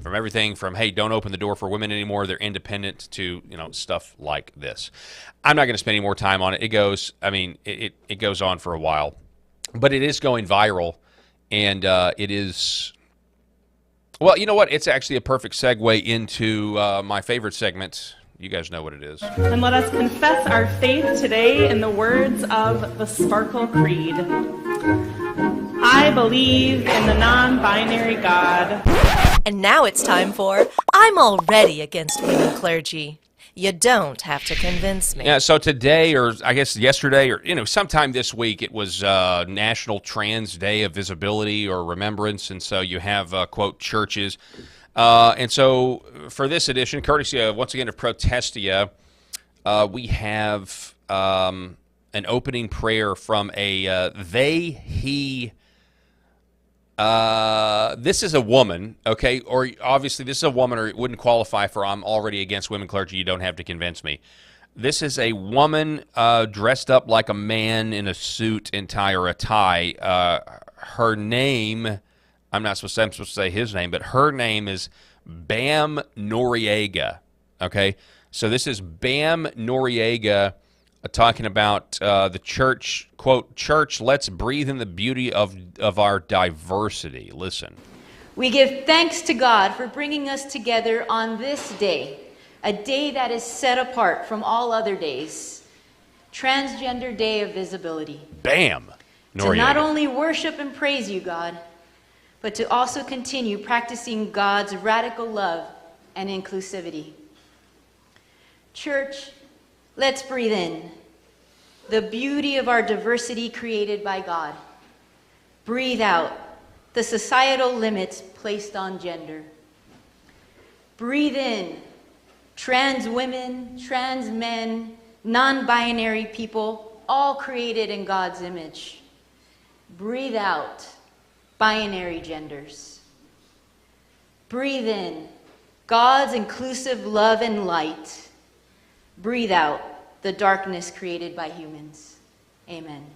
from everything from, hey, don't open the door for women anymore, they're independent, to, stuff like this. I'm not going to spend any more time on it. It goes on for a while, but it is going viral. And it is, well, you know what? It's actually a perfect segue into my favorite segment. You guys know what it is. And let us confess our faith today in the words of the Sparkle Creed. I believe in the non-binary God. And now it's time for I'm Already Against Women Clergy. You don't have to convince me. Yeah, so today, or I guess yesterday, or sometime this week, it was National Trans Day of Visibility or Remembrance, and so you have, quote, churches. And so for this edition, courtesy of, once again, of Protestia, we have an opening prayer from a he. This is a woman, okay, or obviously this is a woman, or it wouldn't qualify for I'm already against women clergy, you don't have to convince me. This is a woman dressed up like a man in a suit and tie, or a tie. Her name, I'm supposed to say his name, but her name is Bam Noriega, okay? So this is Bam Noriega talking about the church, quote, "Church, let's breathe in the beauty of our diversity." Listen. We give thanks to God for bringing us together on this day, a day that is set apart from all other days, Transgender Day of Visibility. Bam! To not only worship and praise you, God, but to also continue practicing God's radical love and inclusivity. Church, let's breathe in the beauty of our diversity created by God. Breathe out the societal limits placed on gender. Breathe in trans women, trans men, non-binary people, all created in God's image. Breathe out binary genders. Breathe in God's inclusive love and light. Breathe out the darkness created by humans. Amen.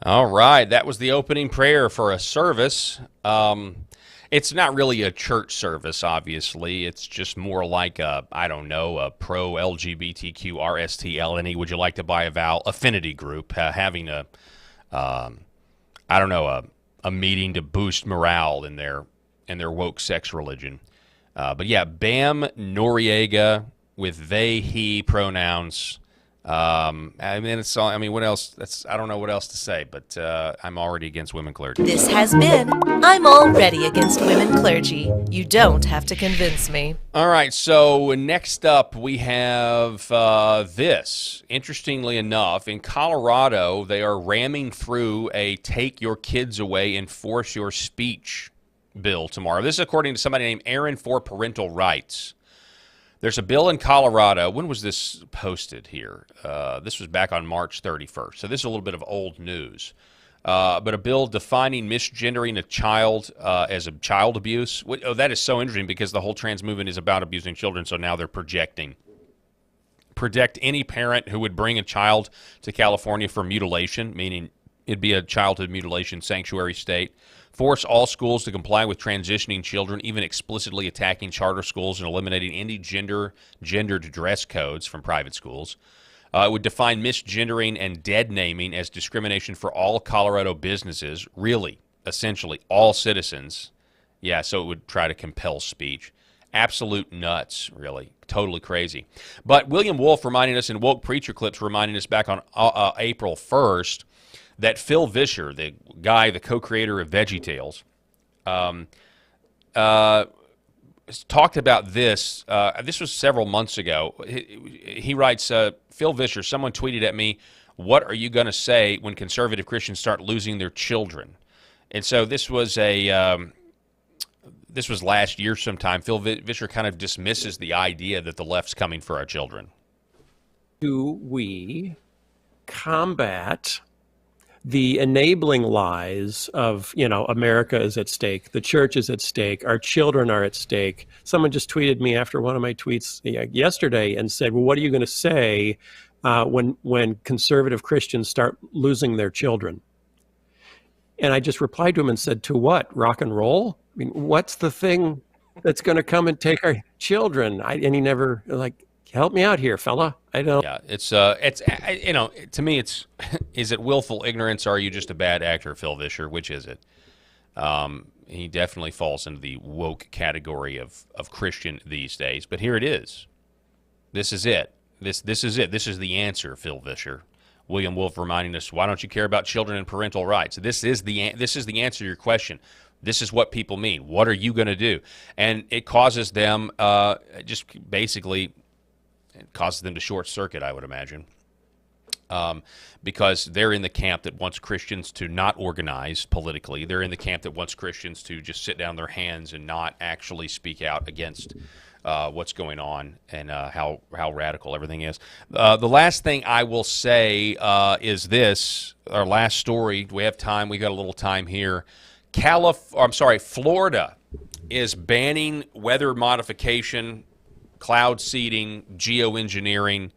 All right, that was the opening prayer for a service. It's not really a church service, obviously. It's just more like a pro-LGBTQ RSTLNE, would you like to buy a vowel, affinity group, having a meeting to boost morale in their woke sex religion. But yeah, Bam Noriega, with they, he pronouns. It's all, what else? I don't know what else to say, but I'm already against women clergy. This has been I'm Already Against Women Clergy. You don't have to convince me. All right, so next up we have this. Interestingly enough, in Colorado, they are ramming through a take your kids away and force your speech bill tomorrow. This is according to somebody named Aaron for Parental Rights. There's a bill in Colorado. When was this posted here? This was back on March 31st. So this is a little bit of old news. But a bill defining misgendering a child as a child abuse. Oh, that is so interesting because the whole trans movement is about abusing children, so now they're projecting. Protect any parent who would bring a child to California for mutilation, meaning it'd be a childhood mutilation sanctuary state. force all schools to comply with transitioning children, even explicitly attacking charter schools and eliminating any gendered dress codes from private schools. It would define misgendering and dead naming as discrimination for all Colorado businesses, really, essentially all citizens. Yeah, so it would try to compel speech. Absolute nuts, really. Totally crazy. But William Wolf reminding us in Woke Preacher Clips, reminding us back on April 1st that Phil Vischer, the guy, the co-creator of VeggieTales, talked about this. This was several months ago. He writes, Phil Vischer, someone tweeted at me, "What are you going to say when conservative Christians start losing their children?" And so this was this was last year sometime. Phil Vischer kind of dismisses the idea that the left's coming for our children. Do we combat the enabling lies of, America is at stake, the church is at stake, our children are at stake? Someone just tweeted me after one of my tweets yesterday and said, well, what are you going to say when conservative Christians start losing their children? And I just replied to him and said, to what? Rock and roll? I mean, what's the thing that's going to come and take our children? And he never, help me out here, fella. I don't. Yeah, it's to me, it's, is it willful ignorance or are you just a bad actor, Phil Vischer? Which is it? He definitely falls into the woke category of Christian these days. But here it is. This is it. This is it. This is the answer, Phil Vischer. William Wolf reminding us, why don't you care about children and parental rights? This is the answer to your question. This is what people mean. What are you going to do? And it causes them just basically, it causes them to short circuit, I would imagine, because they're in the camp that wants Christians to not organize politically. They're in the camp that wants Christians to just sit down their hands and not actually speak out against what's going on and how radical everything is. The last thing I will say is this, our last story. Do we have time? We got a little time here. Florida is banning weather modification, cloud seeding, geoengineering.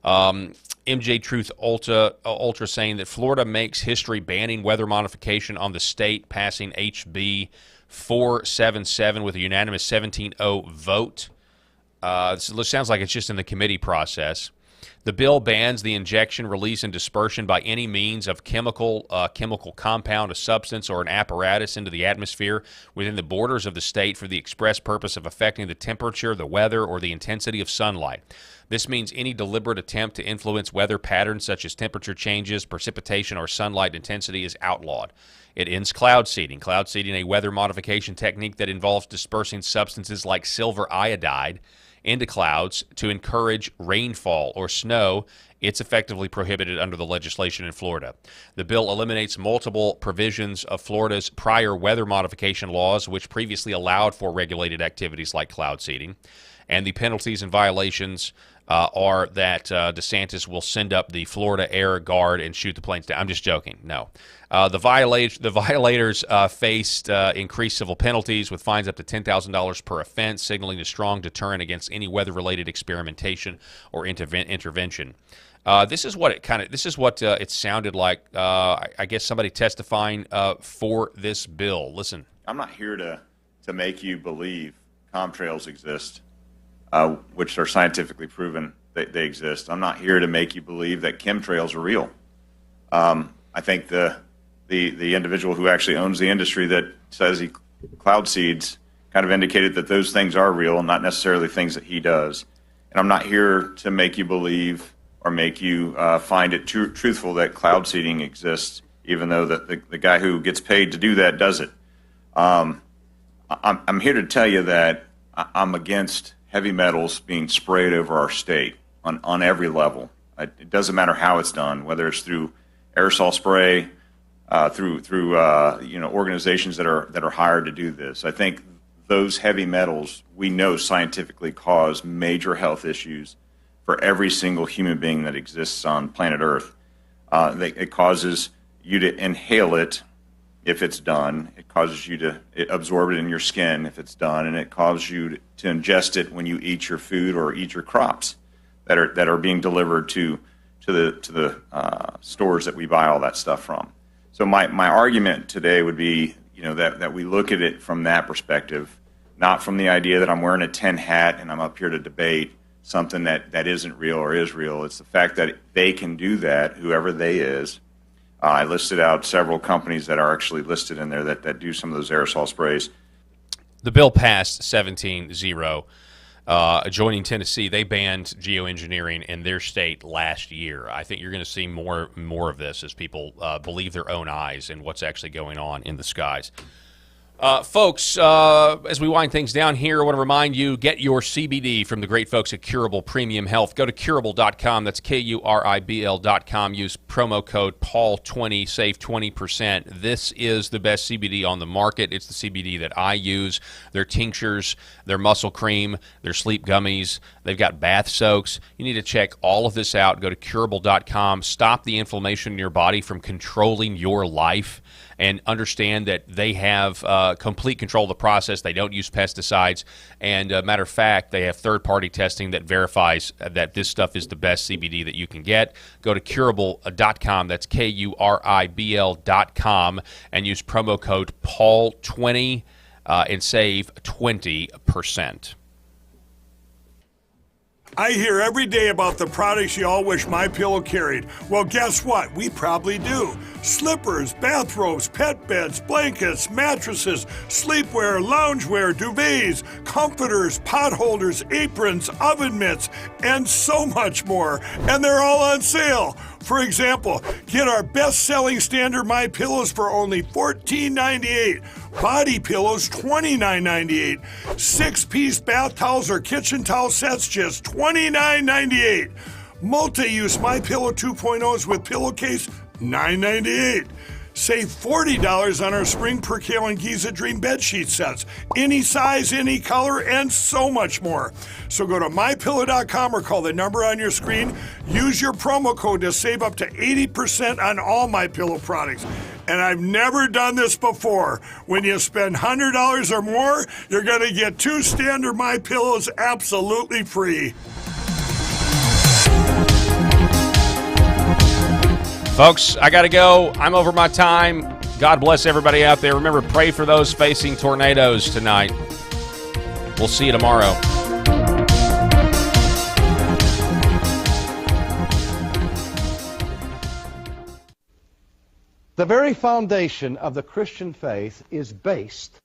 MJ Truth Ultra saying that Florida makes history banning weather modification on the state, passing HB 477 with a unanimous 17-0 vote. This sounds like it's just in the committee process. The bill bans the injection, release, and dispersion by any means of chemical compound, a substance, or an apparatus into the atmosphere within the borders of the state for the express purpose of affecting the temperature, the weather, or the intensity of sunlight. This means any deliberate attempt to influence weather patterns such as temperature changes, precipitation, or sunlight intensity is outlawed. It ends cloud seeding. Cloud seeding, a weather modification technique that involves dispersing substances like silver iodide into clouds to encourage rainfall or snow. It's effectively prohibited under the legislation in Florida. The bill eliminates multiple provisions of Florida's prior weather modification laws, which previously allowed for regulated activities like cloud seeding. And the penalties and violations are that DeSantis will send up the Florida Air Guard and shoot the planes down. I'm just joking. No. The violators faced increased civil penalties with fines up to $10,000 per offense, signaling a strong deterrent against any weather-related experimentation or intervention. This is what it sounded like. I guess somebody testifying for this bill. Listen. I'm not here to make you believe contrails exist, which are scientifically proven that they exist. I'm not here to make you believe that chemtrails are real. I think the individual who actually owns the industry that says he cloud seeds kind of indicated that those things are real, not necessarily things that he does. And I'm not here to make you believe or make you find it truthful that cloud seeding exists, even though the guy who gets paid to do that does it. I'm here to tell you that I'm against heavy metals being sprayed over our state on every level. It doesn't matter how it's done, whether it's through aerosol spray, through organizations that are hired to do this. I think those heavy metals we know scientifically cause major health issues for every single human being that exists on planet Earth. It causes you to inhale it if it's done. It causes you to absorb it in your skin if it's done, and it causes you to ingest it when you eat your food or eat your crops that are being delivered to the stores that we buy all that stuff from. So my argument today would be that we look at it from that perspective, not from the idea that I'm wearing a tin hat and I'm up here to debate something that isn't real or is real. It's the fact that they can do that, whoever they is. I listed out several companies that are actually listed in there that do some of those aerosol sprays. The bill passed 17-0. Joining Tennessee, they banned geoengineering in their state last year. I think you're going to see more of this as people believe their own eyes and what's actually going on in the skies. Folks, as we wind things down here, I want to remind you, get your CBD from the great folks at Curable Premium Health. Go to curable.com. That's Kuribl.com. Use promo code PAUL20. Save 20%. This is the best CBD on the market. It's the CBD that I use. Their tinctures, their muscle cream, their sleep gummies. They've got bath soaks. You need to check all of this out. Go to curable.com. Stop the inflammation in your body from controlling your life. And understand that they have complete control of the process. They don't use pesticides. And matter of fact, they have third-party testing that verifies that this stuff is the best CBD that you can get. Go to curable.com. That's Kuribl.com. And use promo code PAUL20 and save 20%. I hear every day about the products you all wish MyPillow carried. Well, guess what? We probably do. Slippers, bathrobes, pet beds, blankets, mattresses, sleepwear, loungewear, duvets, comforters, pot holders, aprons, oven mitts, and so much more. And they're all on sale. For example, get our best-selling standard MyPillows for only $14.98. Body pillows, $29.98. 6-piece bath towels or kitchen towel sets, just $29.98. Multi-use MyPillow 2.0s with pillowcase, $9.98. Save $40 on our Spring Percale and Giza Dream bedsheet sets. Any size, any color, and so much more. So go to MyPillow.com or call the number on your screen. Use your promo code to save up to 80% on all MyPillow products. And I've never done this before. When you spend $100 or more, you're going to get 2 standard MyPillows absolutely free. Folks, I got to go. I'm over my time. God bless everybody out there. Remember, pray for those facing tornadoes tonight. We'll see you tomorrow. The very foundation of the Christian faith is based